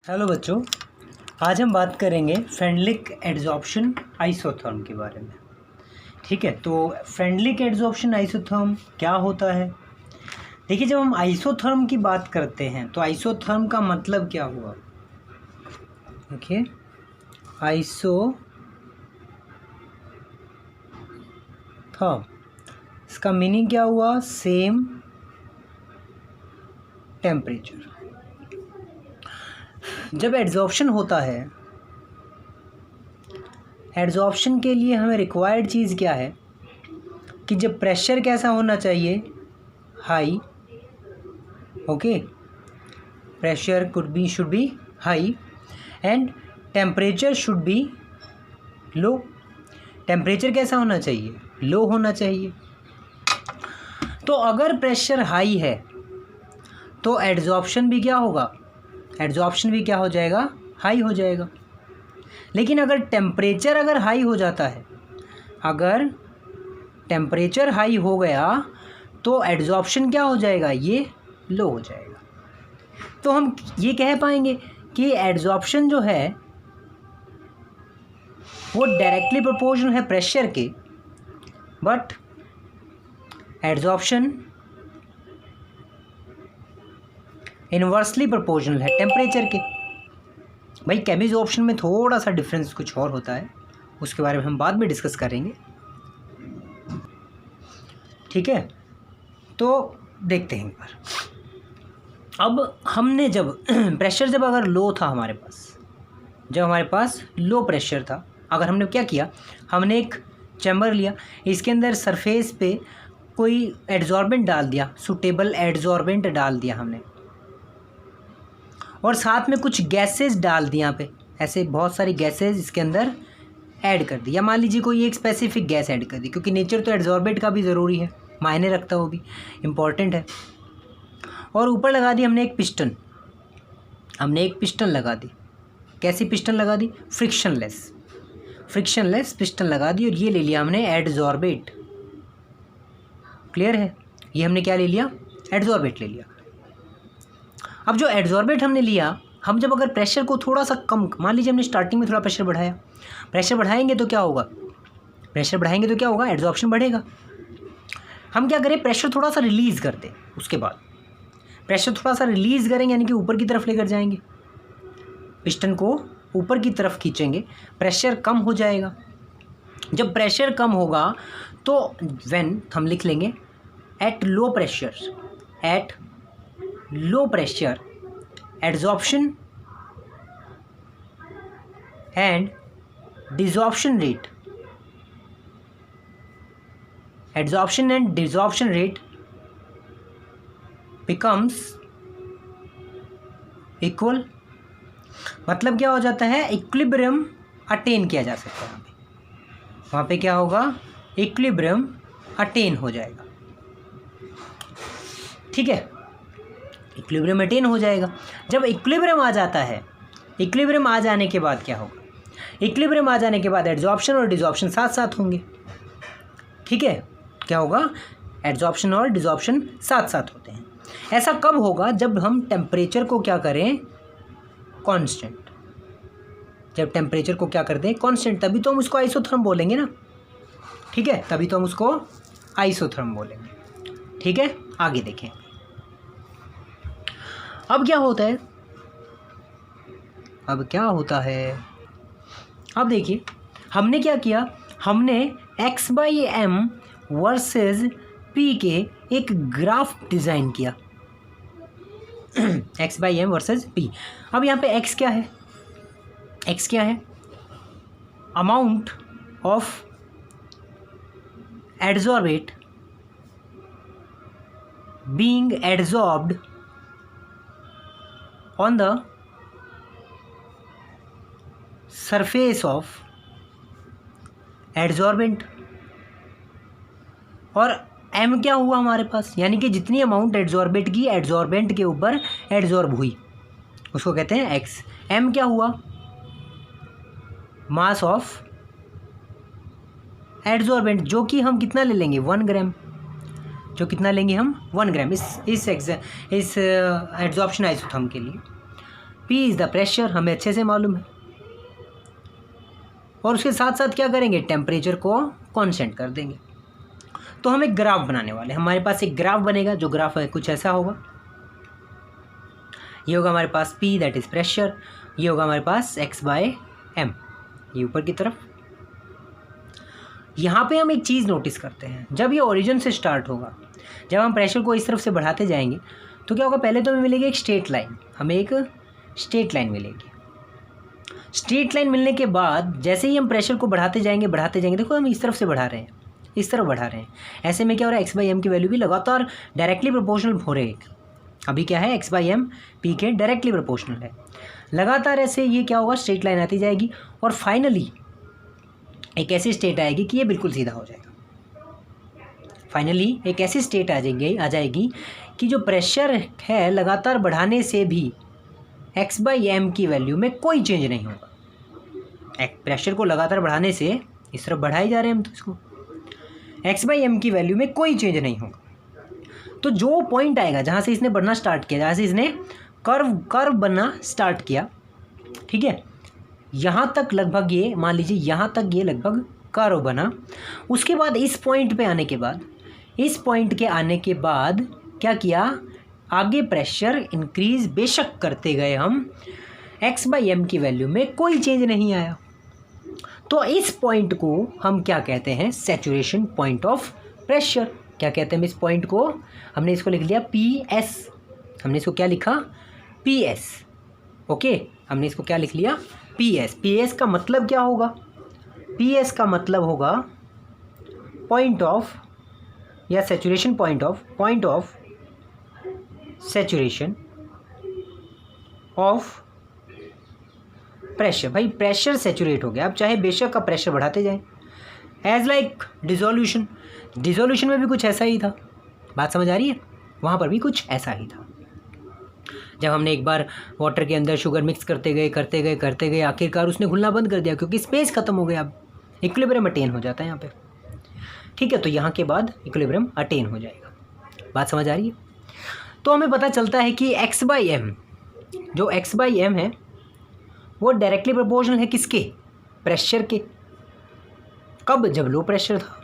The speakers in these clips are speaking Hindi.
हेलो बच्चों, आज हम बात करेंगे फ्रेंडलिक एड्जॉर्प्शन आइसोथर्म के बारे में। ठीक है, तो फ्रेंडलिक एड्जॉर्प्शन आइसोथर्म क्या होता है? देखिए, जब हम आइसोथर्म की बात करते हैं तो आइसोथर्म का मतलब क्या हुआ? देखिए, आइसोथर्म इसका मीनिंग क्या हुआ? Same temperature. जब एड्जॉर्प्शन होता है, एड्जॉर्प्शन के लिए हमें रिक्वायर्ड चीज़ क्या है कि जब प्रेशर कैसा होना चाहिए? High. Okay, pressure should be high and temperature should be low. Temperature कैसा होना चाहिए? लो होना चाहिए। तो अगर प्रेशर हाई है तो एड्जॉर्प्शन भी क्या होगा? एड्जॉर्प्शन भी क्या हो जाएगा? हाई हो जाएगा। लेकिन अगर टेम्परेचर हाई हो जाता है, अगर टेम्परेचर हाई हो गया तो एड्जॉर्प्शन क्या हो जाएगा? ये लो हो जाएगा। तो हम ये कह पाएंगे कि एड्जॉर्प्शन जो है वो डायरेक्टली प्रोपोर्शनल है प्रेशर के, बट एड्जॉर्प्शन इन्वर्सली प्रोपोर्शनल है टेम्परेचर के। भाई, केमिजॉर्प्शन में थोड़ा सा डिफरेंस कुछ और होता है, उसके बारे में हम बाद में डिस्कस करेंगे। ठीक है, तो देखते हैं एक बार। अब हमने जब प्रेशर जब अगर लो था हमारे पास, जब हमारे पास लो प्रेशर था, अगर हमने क्या किया, हमने एक चैम्बर लिया, इसके अंदर सरफेस पे कोई एड्जॉर्बेंट डाल दिया, सूटेबल एड्जॉर्बेंट डाल दिया हमने, और साथ में कुछ गैसेस डाल दी यहाँ पे, ऐसे बहुत सारी गैसेस इसके अंदर ऐड कर दी, या मान लीजिए कोई एक स्पेसिफिक गैस ऐड कर दी, क्योंकि नेचर तो एड्जॉर्बेंट का भी ज़रूरी है, मायने रखता है, वो भी इम्पॉर्टेंट है। और ऊपर लगा दी हमने एक पिस्टन, हमने एक पिस्टन लगा दी। कैसी पिस्टन लगा दी? फ्रिक्शनलेस पिस्टन लगा दी, और ये ले लिया हमने एड्जॉर्बेट। क्लियर है? ये हमने क्या ले लिया? एड्जॉर्बेट ले लिया। अब जो एड्जॉर्बेट हमने लिया, हम जब अगर प्रेशर को थोड़ा सा कम, मान लीजिए हमने स्टार्टिंग में थोड़ा प्रेशर बढ़ाया, प्रेशर बढ़ाएंगे तो क्या होगा? एड्जॉर्प्शन बढ़ेगा। हम क्या करें? प्रेशर थोड़ा सा रिलीज़ कर दें, उसके बाद प्रेशर थोड़ा सा रिलीज़ करेंगे, यानी कि ऊपर की तरफ लेकर जाएंगे, पिस्टन को ऊपर की तरफ खींचेंगे, प्रेशर कम हो जाएगा। जब प्रेशर कम होगा तो व्हेन हम लिख लेंगे at low pressure adsorption and desorption rate becomes equal. मतलब क्या हो जाता है? इक्विलिब्रियम अटेन किया जा सकता है। वहाँ पे क्या होगा? इक्विलिब्रियम अटेन हो जाएगा। ठीक है, इक्विलिब्रियम अटेन हो जाएगा। जब इक्विलिब्रियम आ जाता है, इक्विलिब्रियम आ जाने के बाद क्या होगा? इक्विलिब्रियम आ जाने के बाद एड्जॉर्प्शन और डिसॉर्प्शन साथ साथ होंगे। ठीक है, क्या होगा? एड्जॉर्प्शन और डिसॉर्प्शन साथ साथ होते हैं। ऐसा कब होगा? जब हम टेम्परेचर को क्या करें? कांस्टेंट। जब टेम्परेचर को क्या कर दें? कांस्टेंट, तभी तो हम उसको आइसोथर्म बोलेंगे ना। ठीक है, तभी तो हम उसको आइसोथर्म बोलेंगे। ठीक है, आगे देखें। अब क्या होता है? अब देखिए, हमने क्या किया? हमने x/m वर्सेस p के एक ग्राफ डिज़ाइन किया। x/m versus p। अब यहाँ पे x क्या है? x क्या है? Amount of adsorbate being adsorbed on the surface of adsorbent, और m क्या हुआ हमारे पास? यानी कि जितनी अमाउंट एड्जॉर्बेट की एड्जॉर्बेंट के ऊपर एड्जॉर्ब हुई, उसको कहते हैं x। m क्या हुआ? मास ऑफ एड्जॉर्बेंट, जो कि हम कितना ले लेंगे? 1 ग्राम। जो कितना लेंगे हम? 1 ग्राम इस एड्जॉर्प्शन आइसोथर्म के लिए। P इज़ द प्रेशर, हमें अच्छे से मालूम है। और उसके साथ साथ क्या करेंगे, टेम्परेचर को कांस्टेंट कर देंगे। तो हम एक ग्राफ बनाने वाले हैं। हमारे पास एक ग्राफ बनेगा, जो ग्राफ है कुछ ऐसा होगा। ये होगा हमारे पास P दैट इज़ प्रेशर, ये होगा हमारे पास x/m, ये ऊपर की तरफ। यहाँ पे हम एक चीज़ नोटिस करते हैं, जब ये ओरिजिन से स्टार्ट होगा, जब हम प्रेशर को इस तरफ से बढ़ाते जाएंगे तो क्या होगा, पहले तो हमें मिलेगी एक स्ट्रेट लाइन, हमें एक स्ट्रेट लाइन मिलेगी। स्ट्रेट लाइन मिलने के बाद जैसे ही हम प्रेशर को बढ़ाते जाएंगे, देखो हम इस तरफ से बढ़ा रहे हैं, इस तरफ बढ़ा रहे हैं। ऐसे में क्या हो रहा है, x/m की वैल्यू भी लगातार डायरेक्टली प्रोपोर्शनल हो रही है। अभी क्या है, x/m P के डायरेक्टली प्रोपोर्शनल है। लगातार ऐसे ये क्या होगा, स्ट्रेट लाइन आती जाएगी और फाइनली एक ऐसी स्टेट आएगी कि ये बिल्कुल सीधा हो जाएगा। फाइनली एक ऐसी स्टेट आ जाएगी कि जो प्रेशर है लगातार बढ़ाने से भी x/m की वैल्यू में कोई चेंज नहीं होगा। प्रेशर को लगातार बढ़ाने से इस तरफ बढ़ाए जा रहे हैं हम, तो इसको x/m की वैल्यू में कोई चेंज नहीं होगा। तो जो पॉइंट आएगा जहाँ से इसने बढ़ना स्टार्ट किया, जहाँ से इसने कर्व बनना स्टार्ट किया, ठीक है, यहाँ तक लगभग ये मान लीजिए, यहाँ तक ये लगभग कर्व बना। उसके बाद इस पॉइंट पे आने के बाद, इस पॉइंट के आने के बाद क्या किया, आगे प्रेशर इंक्रीज बेशक करते गए हम, x/m की वैल्यू में कोई चेंज नहीं आया। तो इस पॉइंट को हम क्या कहते हैं, सैचुरेशन पॉइंट ऑफ प्रेशर। क्या कहते हैं इस पॉइंट को, हमने इसको लिख लिया PS, हमने इसको क्या लिखा, PS, ओके, हमने इसको क्या लिख लिया, PS। PS का मतलब क्या होगा, PS का मतलब होगा पॉइंट ऑफ या saturation point of saturation of pressure. भाई प्रेशर सैचुरेट हो गया, अब चाहे बेशक का प्रेशर बढ़ाते जाएं। एज लाइक डिसोल्यूशन में भी कुछ ऐसा ही था, बात समझ आ रही है, वहाँ पर भी कुछ ऐसा ही था। जब हमने एक बार वाटर के अंदर शुगर मिक्स करते गए आखिरकार उसने घुलना बंद कर दिया, क्योंकि स्पेस ख़त्म हो गया, अब इक्विलिब्रियम अटेन हो जाता है यहाँ पे, ठीक है। तो यहाँ के बाद इक्विलिब्रियम अटेन हो जाएगा, बात समझ आ रही है। तो हमें पता चलता है कि x/m, जो x/m है वो डायरेक्टली प्रोपोर्शनल है किसके, प्रेशर के। कब, जब लो प्रेशर था,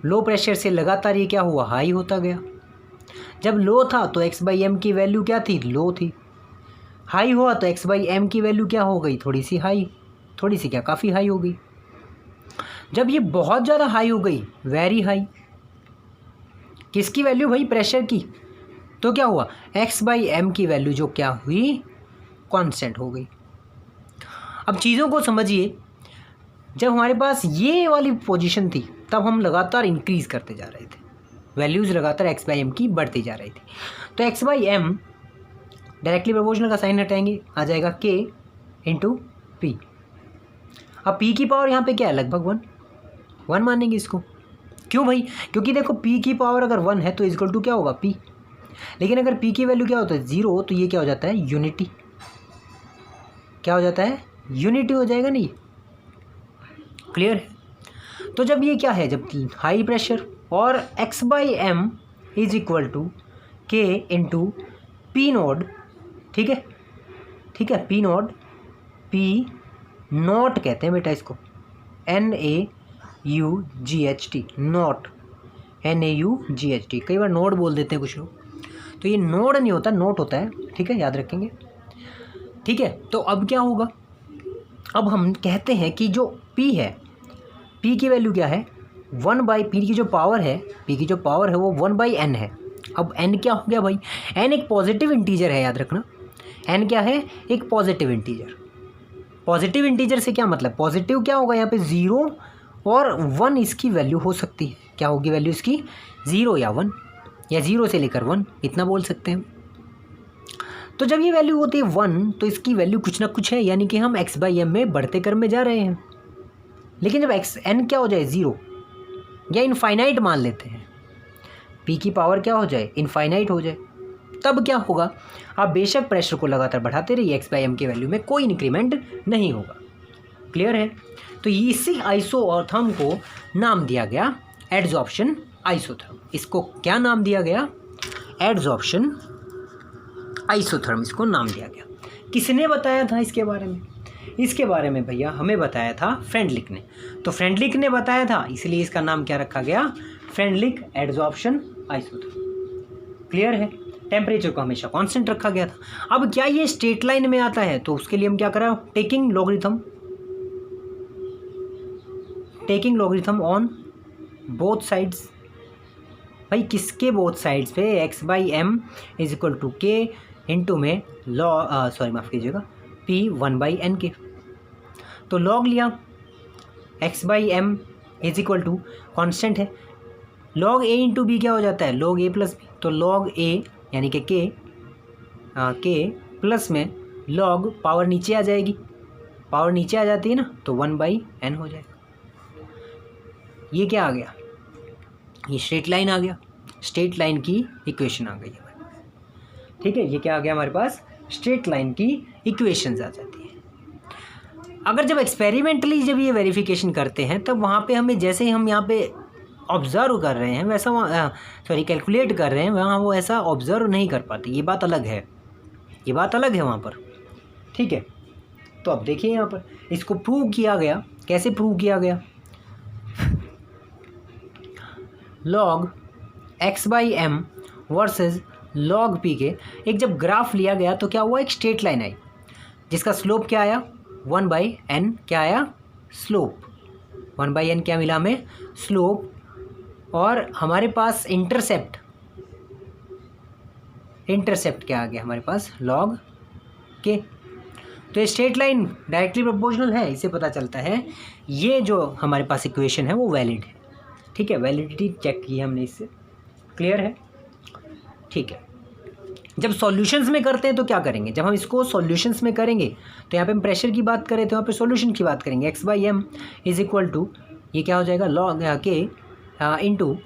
लो प्रेशर से लगातार ये क्या हुआ, हाई होता गया। जब लो था तो x/m की वैल्यू क्या थी, लो थी। हाई हुआ तो x/m की वैल्यू क्या हो गई, थोड़ी सी हाई, थोड़ी सी क्या, काफ़ी हाई हो गई। जब ये बहुत ज़्यादा हाई हो गई, वेरी हाई, किसकी वैल्यू भाई, प्रेशर की, तो क्या हुआ, x/m की वैल्यू जो क्या हुई, कांस्टेंट हो गई। अब चीज़ों को समझिए, जब हमारे पास ये वाली पोजीशन थी तब हम लगातार इंक्रीज़ करते जा रहे थे, वैल्यूज़ लगातार x/m की बढ़ती जा रही थी। तो x/m डायरेक्टली प्रोपोर्शनल का साइन हटाएंगे, आ जाएगा k × p। अब p की पावर यहाँ पे क्या है, लगभग 1 मानेंगे इसको। क्यों भाई, क्योंकि देखो p की पावर अगर 1 है तो इक्वल टू क्या होगा, p। लेकिन अगर p की वैल्यू क्या होता है, 0, तो ये क्या हो जाता है, यूनिटी। क्या हो जाता है, यूनिटी हो जाएगा नहीं, क्लियर है। तो जब ये क्या है, जब हाई प्रेशर और x/m is equal to k × p0, ठीक है, p0 कहते हैं बेटा इसको, NAUGHT, नॉट, NAUGHT, कई बार नोड बोल देते हैं कुछ लोग, तो ये नोड नहीं होता, नोट होता है, ठीक है, याद रखेंगे, ठीक है। तो अब क्या होगा, अब हम कहते हैं कि जो P है, P की वैल्यू क्या है, 1/P की जो पावर है, P की जो पावर है वो 1/n है। अब n क्या हो गया भाई, n एक पॉजिटिव इंटीजर है, याद रखना, n क्या है, एक पॉजिटिव इंटीजर। पॉजिटिव इंटीजर से क्या मतलब, पॉजिटिव क्या होगा यहाँ पे, 0 और 1 इसकी वैल्यू हो सकती है। क्या होगी वैल्यू इसकी, 0 या 1, या 0 से लेकर 1, इतना बोल सकते हैं। तो जब ये वैल्यू होती है 1 तो इसकी वैल्यू कुछ ना कुछ है, यानी कि हम x/m में बढ़ते क्रम में जा रहे हैं। लेकिन जब n क्या हो जाए, 0 या इनफाइनाइट मान लेते हैं, p की पावर क्या हो जाए, इनफाइनाइट हो जाए, तब क्या होगा, आप बेशक प्रेशर को लगातार बढ़ाते रहिए, x/m की वैल्यू में कोई इंक्रीमेंट नहीं होगा, क्लियर है। तो इसी आइसोथर्म को नाम दिया गया एडजॉर्प्शन आइसोथर्म। इसको क्या नाम दिया गया, एडजॉर्प्शन आइसोथर्म, इसको नाम दिया गया। किसने बताया था इसके बारे में? इसके बारे में भैया हमें बताया था फ्रेंडलिक ने। तो फ्रेंडलिक ने बताया था, इसलिए इसका नाम क्या रखा गया? Freundlich adsorption isotherm. क्लियर है? टेम्परेचर को हमेशा कांस्टेंट रखा गया था। अब क्या ये स्ट्रेट लाइन में आता है? तो उसके लिए हम क्या करें? Taking logarithm on both sides. भाई किसके बोथ साइड्स पे? X by M is equal to K into में माफ़ कीजिएगा पी 1/n के। तो लॉग लिया, X by M is equal to constant है, लॉग ए इंटू बी क्या हो जाता है? Log A plus B. तो लॉग ए यानी कि के प्लस में लॉग पावर नीचे आ जाएगी, पावर नीचे आ जाती है ना, तो 1/n हो जाएगा। ये क्या आ गया? ये स्ट्रेट लाइन आ गया, स्ट्रेट लाइन की इक्वेशन आ गई हमारे पास। ठीक है, ये क्या आ गया हमारे पास? स्ट्रेट लाइन की इक्वेशंस आ जाती है। अगर जब एक्सपेरिमेंटली जब ये वेरिफिकेशन करते हैं तब वहाँ पे हमें, जैसे ही हम यहाँ पे ऑब्ज़र्व कर रहे हैं वैसा वहाँ कैलकुलेट कर रहे हैं, वहाँ वो ऐसा ऑब्ज़र्व नहीं कर पाते। ये बात अलग है, ये बात अलग है वहाँ पर। ठीक है, तो अब देखिए यहाँ पर इसको प्रूव किया गया। कैसे प्रूव किया गया? Log X by M versus log P के एक जब ग्राफ लिया गया तो क्या हुआ? एक स्ट्रेट लाइन आई जिसका स्लोप क्या आया? 1/n। क्या आया? स्लोप। 1/n क्या मिला हमें? स्लोप। और हमारे पास इंटरसेप्ट क्या आ गया हमारे पास? लॉग के। तो ये स्ट्रेट लाइन डायरेक्टली प्रोपोर्शनल है, इससे पता चलता है ये जो हमारे पास इक्वेशन है वो वैलिड है। ठीक है, वैलिडिटी चेक की हमने इससे। क्लियर है? ठीक है, जब सॉल्यूशंस में करते हैं तो क्या करेंगे? जब हम इसको सॉल्यूशंस में करेंगे तो यहाँ पे हम प्रेशर की बात करें तो यहाँ पे सॉल्यूशन की बात करेंगे। X by M is equal to ये क्या हो जाएगा? लॉग के इंटू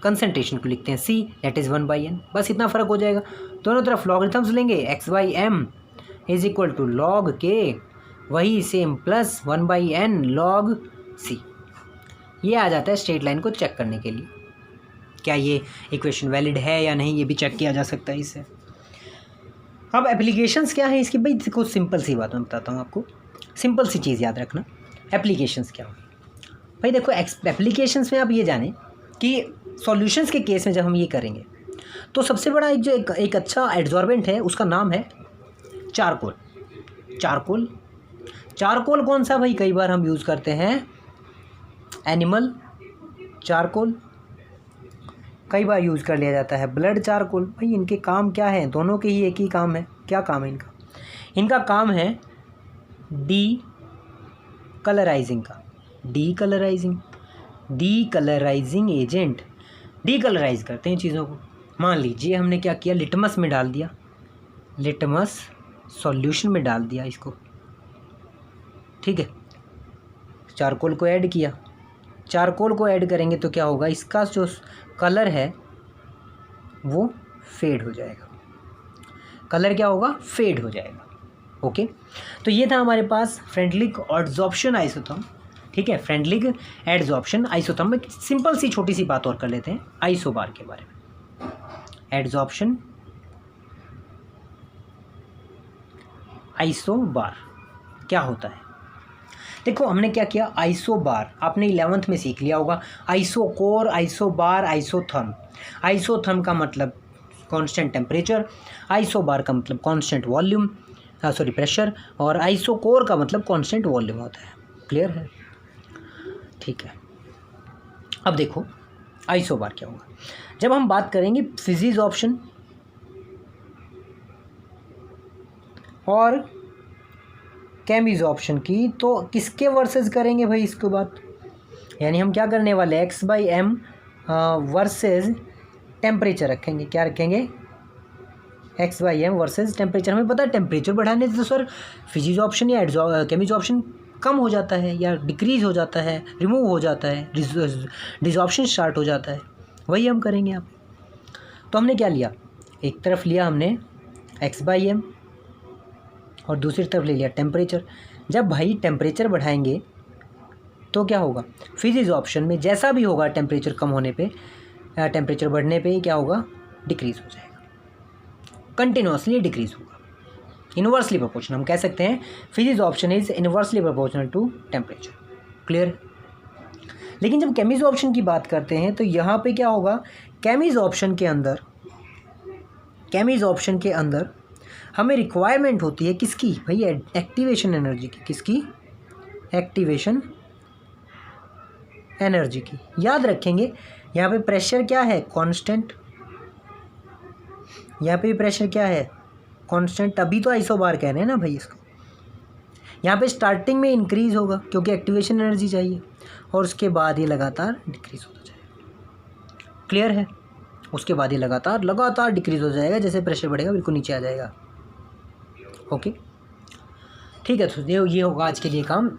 कंसनट्रेशन को लिखते हैं सी, दैट इज़ 1/n। बस इतना फ़र्क हो जाएगा। दोनों तरफ लॉगरिथम्स लेंगे, X by M is equal to log K, वही same plus 1/n log c. ये आ जाता है स्ट्रेट लाइन को चेक करने के लिए। क्या ये इक्वेशन वैलिड है या नहीं, ये भी चेक किया जा सकता है इससे। अब एप्लीकेशंस क्या है इसकी? भाई देखो, सिंपल सी बात मैं बताता हूँ आपको, सिंपल सी चीज़ याद रखना। एप्लीकेशंस क्या होगी? भाई देखो, एप्लीकेशंस में आप ये जानें कि सॉल्यूशंस के केस में जब हम ये करेंगे तो सबसे बड़ा एक अच्छा एड्जॉर्बेंट है, उसका नाम है चारकोल। चारकोल कौन सा? भाई कई बार हम यूज़ करते हैं एनिमल चारकोल, कई बार यूज़ कर लिया जाता है ब्लड चारकोल। भाई इनके काम क्या है? दोनों के ही एक ही काम है। क्या काम है इनका? इनका काम है डी कलराइजिंग का। डी कलराइजिंग एजेंट डीकलराइज करते हैं चीज़ों को। मान लीजिए हमने क्या किया? लिटमस में डाल दिया, लिटमस सॉल्यूशन में डाल दिया इसको। ठीक है, चारकोल को ऐड किया। चारकोल को ऐड करेंगे तो क्या होगा? इसका जो कलर है वो फेड हो जाएगा। कलर क्या होगा? फेड हो जाएगा। ओके, तो ये था हमारे पास फ्रेंडलिक एडजॉर्प्शन आइसोथर्म। ठीक है, फ्रेंडलिक एडजॉर्प्शन आइसोथर्म में सिंपल सी छोटी सी बात और कर लेते हैं आइसोबार के बारे में। एडजॉर्प्शन आइसोबार क्या होता है? देखो हमने क्या किया? आइसोबार आपने 11th में सीख लिया होगा। Isochore, isobar, isotherm. आइसोथर्म का मतलब कांस्टेंट टेम्परेचर, आइसोबार का मतलब कांस्टेंट वॉल्यूम, प्रेशर, और आइसोकोर का मतलब कांस्टेंट वॉल्यूम होता है। क्लियर है? ठीक है, अब देखो आइसोबार क्या होगा। जब हम बात करेंगे फिजिक्स ऑप्शन और केमिज ऑप्शन की, तो किसके वर्सेस करेंगे भाई इसके बाद? यानी हम क्या करने वाले? X by m versus temperature रखेंगे। क्या रखेंगे? X by m versus temperature. हमें पता है टेम्परेचर बढ़ाने से तो सर फिजिक्स ऑप्शन या केमिज ऑप्शन कम हो जाता है या डिक्रीज हो जाता है, रिमूव हो जाता है, डिसऑप्शन स्टार्ट हो जाता है। वही हम करेंगे यहाँ पे। तो हमने क्या लिया? एक तरफ लिया हमने एक्स बाई एम और दूसरी तरफ ले लिया टेम्परेचर। जब भाई टेम्परेचर बढ़ाएंगे तो क्या होगा? फिजिक्स ऑप्शन में जैसा भी होगा टेम्परेचर कम होने पे, टेम्परेचर बढ़ने पे क्या होगा? डिक्रीज़ हो जाएगा, कंटिन्यूसली डिक्रीज़ होगा। इन्वर्सली प्रोपोर्शनल, हम कह सकते हैं physics option is inversely proportional to temperature. Clear. लेकिन जब केमिज ऑप्शन की बात करते हैं तो यहाँ पे क्या होगा, केमिज ऑप्शन के अंदर हमें रिक्वायरमेंट होती है किसकी भाई, एक्टिवेशन एनर्जी की। किसकी, एक्टिवेशन एनर्जी की। याद रखेंगे यहाँ पे प्रेशर क्या है, कांस्टेंट। यहाँ पे प्रेशर क्या है, कांस्टेंट। तभी तो आइसोबार कह रहे हैं ना भाई इसको। यहाँ पे स्टार्टिंग में इंक्रीज होगा क्योंकि एक्टिवेशन एनर्जी चाहिए, और उसके बाद ये लगातार डिक्रीज होता जाएगा। क्लियर है। उसके बाद ये लगातार डिक्रीज हो जाएगा, जैसे प्रेशर बढ़ेगा बिल्कुल नीचे आ जाएगा। ओके ठीक है, तो ये होगा आज के लिए काम।